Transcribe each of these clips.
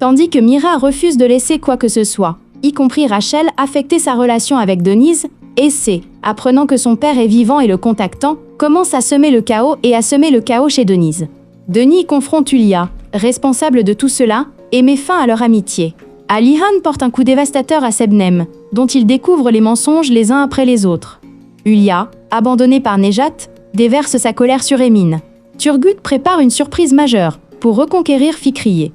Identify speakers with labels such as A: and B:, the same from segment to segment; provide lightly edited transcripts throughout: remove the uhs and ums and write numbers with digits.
A: tandis que Mira refuse de laisser quoi que ce soit, y compris Rachel, affecter sa relation avec Denise, et c'est, apprenant que son père est vivant et le contactant, commence à semer le chaos chez Denise. Denis confronte Yulia, responsable de tout cela, et met fin à leur amitié. Alihan porte un coup dévastateur à Sebnem, dont il découvre les mensonges les uns après les autres. Yulia, abandonnée par Nejat, déverse sa colère sur Emin. Turgut prépare une surprise majeure, pour reconquérir Fikriye.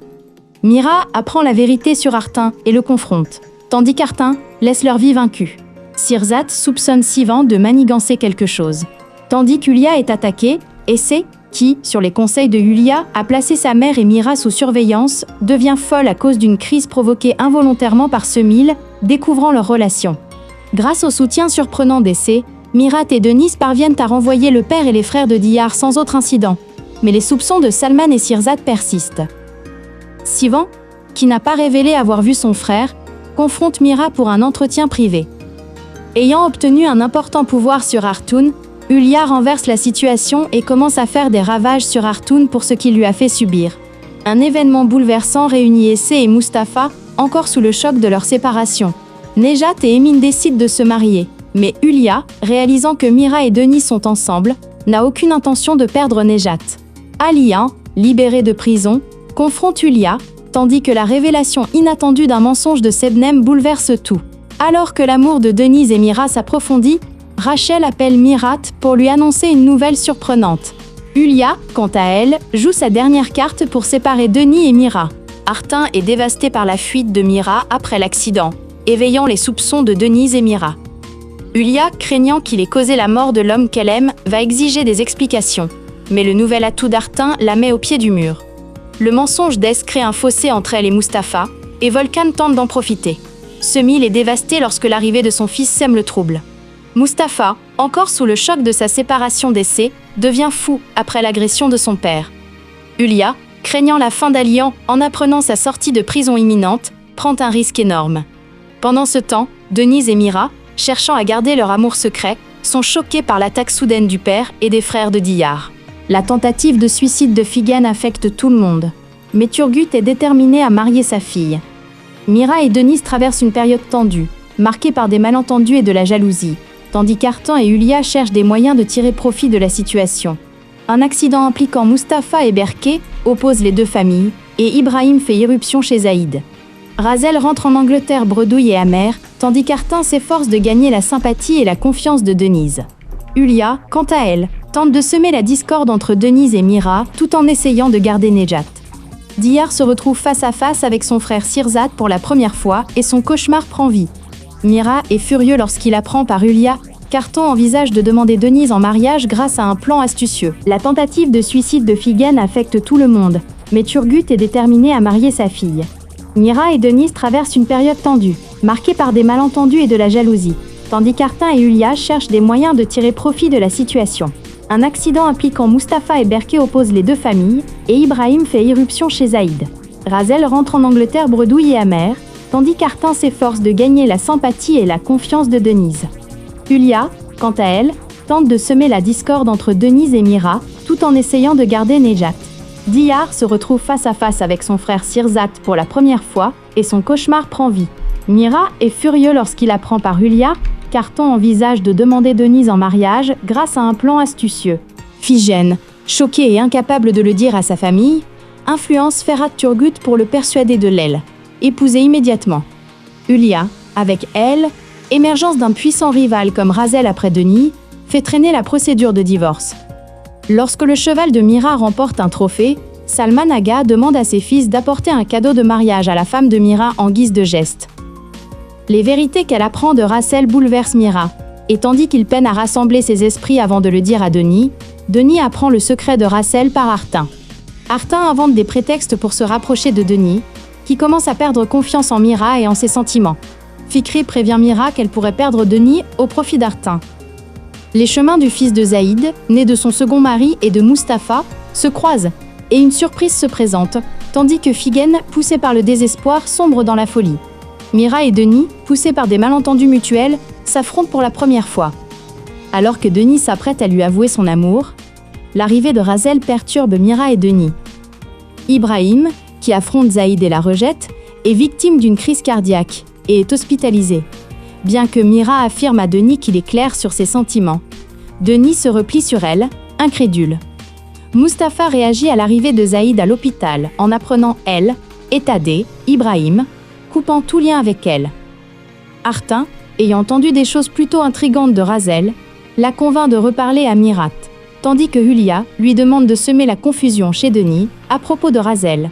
A: Mira apprend la vérité sur Artin et le confronte, tandis qu'Artin laisse leur vie vaincue. Sirzat soupçonne Sivan de manigancer quelque chose. Tandis qu'Ulia est attaquée, et c'est qui, sur les conseils de Yulia, a placé sa mère et Mira sous surveillance, devient folle à cause d'une crise provoquée involontairement par Semil, découvrant leur relation. Grâce au soutien surprenant d'Essé, Mirat et Denise parviennent à renvoyer le père et les frères de Diyar sans autre incident. Mais les soupçons de Salman et Sirzat persistent. Sivan, qui n'a pas révélé avoir vu son frère, confronte Mira pour un entretien privé. Ayant obtenu un important pouvoir sur Artoun, Yulia renverse la situation et commence à faire des ravages sur Artoun pour ce qu'il lui a fait subir. Un événement bouleversant réunit Essé et Mustapha, encore sous le choc de leur séparation. Nejat et Emin décident de se marier, mais Yulia, réalisant que Mira et Denis sont ensemble, n'a aucune intention de perdre Nejat. Alian, libéré de prison, confronte Yulia, tandis que la révélation inattendue d'un mensonge de Sebnem bouleverse tout. Alors que l'amour de Denise et Mira s'approfondit, Rachel appelle Mirat pour lui annoncer une nouvelle surprenante. Yulia, quant à elle, joue sa dernière carte pour séparer Denis et Mira. Artin est dévasté par la fuite de Mira après l'accident, éveillant les soupçons de Denise et Mira. Yulia, craignant qu'il ait causé la mort de l'homme qu'elle aime, va exiger des explications. Mais le nouvel atout d'Artin la met au pied du mur. Le mensonge d'Es crée un fossé entre elle et Mustapha, et Volkan tente d'en profiter. Semil est dévasté lorsque l'arrivée de son fils sème le trouble. Mustapha, encore sous le choc de sa séparation d'Essé, devient fou après l'agression de son père. Yulia, craignant la fin d'Alian en apprenant sa sortie de prison imminente, prend un risque énorme. Pendant ce temps, Denise et Mira, cherchant à garder leur amour secret, sont choqués par l'attaque soudaine du père et des frères de Diyar. La tentative de suicide de Figen affecte tout le monde. Mais Turgut est déterminé à marier sa fille. Mira et Denise traversent une période tendue, marquée par des malentendus et de la jalousie, tandis qu'Artan et Yulia cherchent des moyens de tirer profit de la situation. Un accident impliquant Mustapha et Berke oppose les deux familles, et Ibrahim fait irruption chez Zaïd. Razel rentre en Angleterre bredouille et amère, tandis qu'Artin s'efforce de gagner la sympathie et la confiance de Denise. Yulia, quant à elle, tente de semer la discorde entre Denise et Mira, tout en essayant de garder Nejat. Diyar se retrouve face à face avec son frère Sirzat pour la première fois, et son cauchemar prend vie. Mira est furieux lorsqu'il apprend par Yulia qu'Artan envisage de demander Denise en mariage grâce à un plan astucieux. La tentative de suicide de Figen affecte tout le monde, mais Turgut est déterminé à marier sa fille. Mira et Denise traversent une période tendue, marquée par des malentendus et de la jalousie, tandis qu'Artin et Yulia cherchent des moyens de tirer profit de la situation. Un accident impliquant Mustapha et Berke oppose les deux familles, et Ibrahim fait irruption chez Zaïd. Razel rentre en Angleterre bredouille et amère, tandis qu'Artin s'efforce de gagner la sympathie et la confiance de Denise. Yulia, quant à elle, tente de semer la discorde entre Denise et Mira, tout en essayant de garder Nejat. Diyar se retrouve face à face avec son frère Sirzat pour la première fois, et son cauchemar prend vie. Mira est furieux lorsqu'il apprend par Yulia qu'Artan envisage de demander Denise en mariage grâce à un plan astucieux. Figen, choqué et incapable de le dire à sa famille, influence Ferhat Turgut pour le persuader de l'aile. Épouser immédiatement. Yulia, avec elle, émergence d'un puissant rival comme Razel après Denis, fait traîner la procédure de divorce. Lorsque le cheval de Mira remporte un trophée, Salman Aga demande à ses fils d'apporter un cadeau de mariage à la femme de Mira en guise de geste. Les vérités qu'elle apprend de Razel bouleversent Mira, et tandis qu'il peine à rassembler ses esprits avant de le dire à Denis, Denis apprend le secret de Razel par Artin. Artin invente des prétextes pour se rapprocher de Denis, qui commence à perdre confiance en Mira et en ses sentiments. Fikri prévient Mira qu'elle pourrait perdre Denis au profit d'Artin. Les chemins du fils de Zaïd, né de son second mari et de Mustapha, se croisent, et une surprise se présente, tandis que Figen, poussé par le désespoir, sombre dans la folie. Mira et Denis, poussés par des malentendus mutuels, s'affrontent pour la première fois. Alors que Denis s'apprête à lui avouer son amour, l'arrivée de Razel perturbe Mira et Denis. Ibrahim, qui affronte Zaïd et la rejette, est victime d'une crise cardiaque et est hospitalisé. Bien que Mira affirme à Denis qu'il est clair sur ses sentiments, Denis se replie sur elle, incrédule. Mustapha réagit à l'arrivée de Zaïd à l'hôpital en apprenant elle, Tadé, Ibrahim, coupant tout lien avec elle. Artin, ayant entendu des choses plutôt intrigantes de Razel, la convainc de reparler à Mirat, tandis que Hulia lui demande de semer la confusion chez Denis à propos de Razel.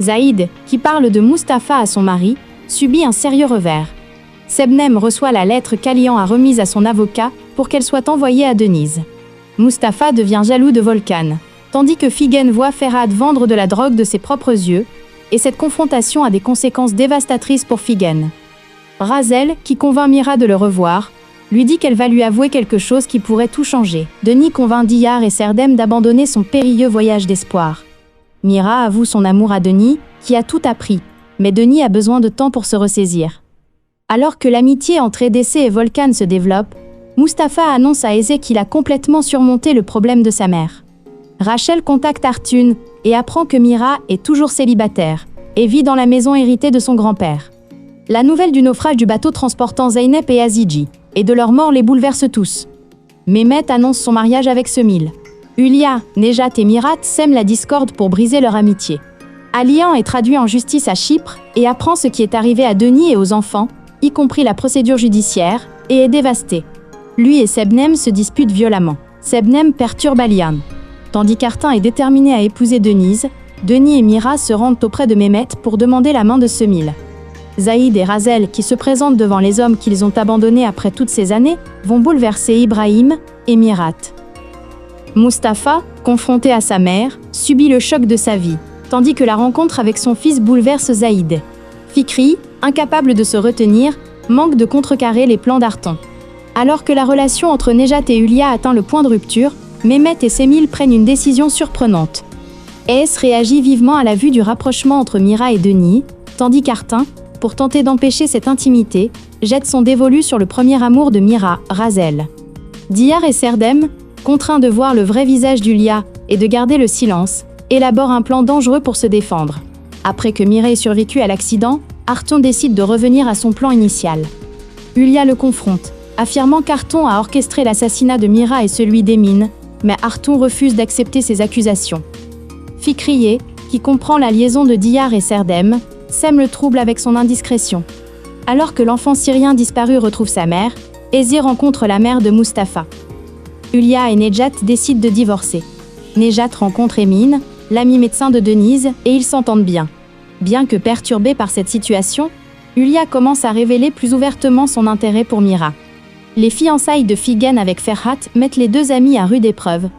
A: Zaïd, qui parle de Mustapha à son mari, subit un sérieux revers. Sebnem reçoit la lettre qu'Alian a remise à son avocat pour qu'elle soit envoyée à Denise. Mustapha devient jaloux de Volkan, tandis que Figen voit Ferhat vendre de la drogue de ses propres yeux, et cette confrontation a des conséquences dévastatrices pour Figen. Razel, qui convainc Mira de le revoir, lui dit qu'elle va lui avouer quelque chose qui pourrait tout changer. Denis convainc Diyar et Serdem d'abandonner son périlleux voyage d'espoir. Mira avoue son amour à Denis, qui a tout appris, mais Denis a besoin de temps pour se ressaisir. Alors que l'amitié entre EDC et Volkan se développe, Mustapha annonce à Eze qu'il a complètement surmonté le problème de sa mère. Rachel contacte Artun et apprend que Mira est toujours célibataire et vit dans la maison héritée de son grand-père. La nouvelle du naufrage du bateau transportant Zeynep et Aziji et de leur mort les bouleverse tous. Mehmet annonce son mariage avec Semil. Hulia, Nejat et Mirat sèment la discorde pour briser leur amitié. Alian est traduit en justice à Chypre et apprend ce qui est arrivé à Denis et aux enfants, y compris la procédure judiciaire, et est dévasté. Lui et Sebnem se disputent violemment. Sebnem perturbe Alian. Tandis qu'Artin est déterminé à épouser Denise, Denis et Mira se rendent auprès de Mehmet pour demander la main de Semil. Zaïd et Razel, qui se présentent devant les hommes qu'ils ont abandonnés après toutes ces années, vont bouleverser Ibrahim et Mirat. Mustapha, confronté à sa mère, subit le choc de sa vie, tandis que la rencontre avec son fils bouleverse Zaïd. Fikri, incapable de se retenir, manque de contrecarrer les plans d'Arton. Alors que la relation entre Nejat et Hulia atteint le point de rupture, Mehmet et Semil prennent une décision surprenante. Es réagit vivement à la vue du rapprochement entre Mira et Denis, tandis qu'Artin, pour tenter d'empêcher cette intimité, jette son dévolu sur le premier amour de Mira, Razel. Diyar et Serdem, contraints de voir le vrai visage d'Hulia et de garder le silence, élaborent un plan dangereux pour se défendre. Après que Mira ait survécu à l'accident, Arton décide de revenir à son plan initial. Hulia le confronte, affirmant qu'Arton a orchestré l'assassinat de Mira et celui d'Emin, mais Arton refuse d'accepter ces accusations. Fikriye, qui comprend la liaison de Diyar et Serdem, sème le trouble avec son indiscrétion. Alors que l'enfant syrien disparu retrouve sa mère, Ezi rencontre la mère de Mustapha. Hulia et Nejat décident de divorcer. Nejat rencontre Emin, l'ami médecin de Denise, et ils s'entendent bien. Bien que perturbée par cette situation, Hulia commence à révéler plus ouvertement son intérêt pour Mira. Les fiançailles de Figen avec Ferhat mettent les deux amis à rude épreuve,